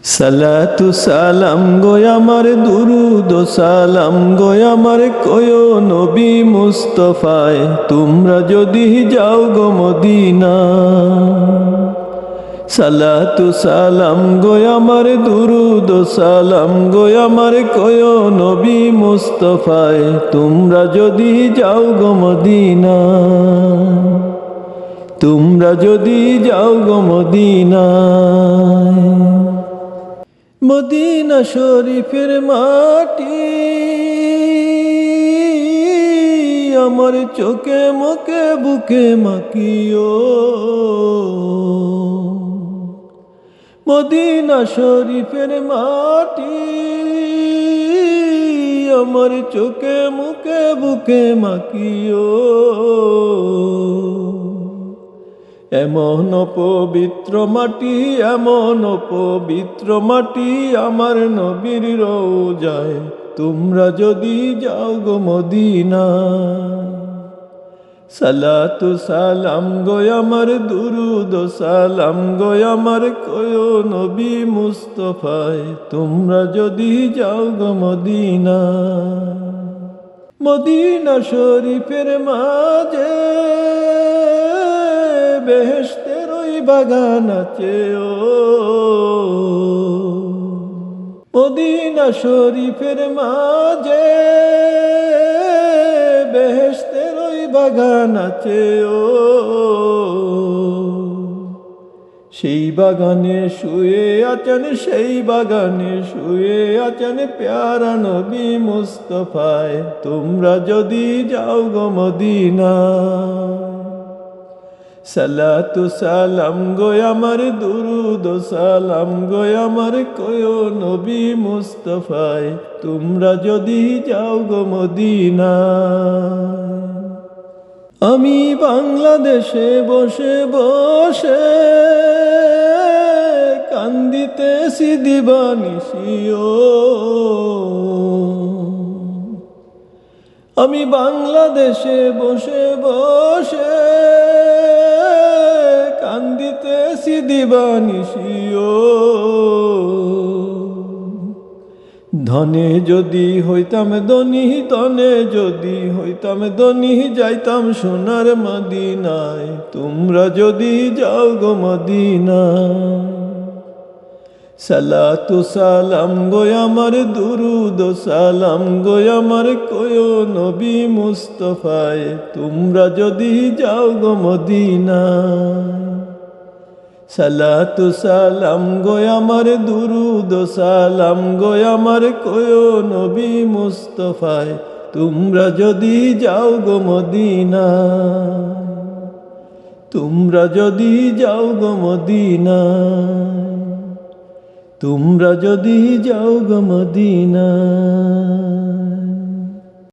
সালাতু সালাম গো আমার দুরুদ সালাম গো আমার কয়ো নবী মুস্তাফায় তোমরা যদি যাও গো মদিনা। সালাতু সালাম গো আমার দুরুদ সালাম গো আমার কয়ো নবী মুস্তাফায় তোমরা যদি যাও গো মদিনা। তোমরা যদি যাও গো মদিনা। মদিনা শরীফের মাটি আমার চোখে মুখে বুকে মাখিও। মদিনা শরীফের মাটি আমার চোখে মুখে বুকে মাখিও। এমন পবিত্র মাটি এমন পবিত্র মাটি আমার নবীর রওজায় তোমরা যদি যাও গো মদিনা। সালাতু সালাম গো আমার দুরুদ সালাম গো আমার কয়ো নবী মুস্তাফায় তোমরা যদি যাও গো মদিনা। মদিনা শরীফের মাঝে বেহেশতের ওই বাগান আছে ও। মদিনা শরীফের মাঝে বেহেশতের ওই বাগান আছে ও। সেই বাগানে শুয়ে আছেন সেই বাগানে শুয়ে আছেন প্যারা নবী মুস্তাফায় তোমরা যদি যাও গো মদিনা। সালাতু সালাম গো আমার দুরুদ সালাম গো আমার কয়ো নবী মুস্তাফায় তোমরা যদি যাও গো মদিনা। আমি বাংলাদেশে বসে বসে কান্দিতেছি দিবানিশিও। আমি বাংলাদেশে বসে বসে কান্দিতেছি দিবানিশিও। ধনে যদি হইতাম ধনী ধনে যদি হইতাম ধনী যাইতাম সোনার মদিনায় তোমরা যদি যাও গো মদিনা। সালাতু সালাম গো আমার দুরুদ সালাম গো আমার কয়ো নবী মুস্তাফায় তোমরা যদি যাও গো মদিনা। সালাতু সালাম গো আমার দুরুদ সালাম গো আমার কয়ো নবী মুস্তাফায় তোমরা যদি যাও গো মদিনা। তোমরা যদি যাও গো মদিনা। তোমরা যদি যাও গো মদিনা।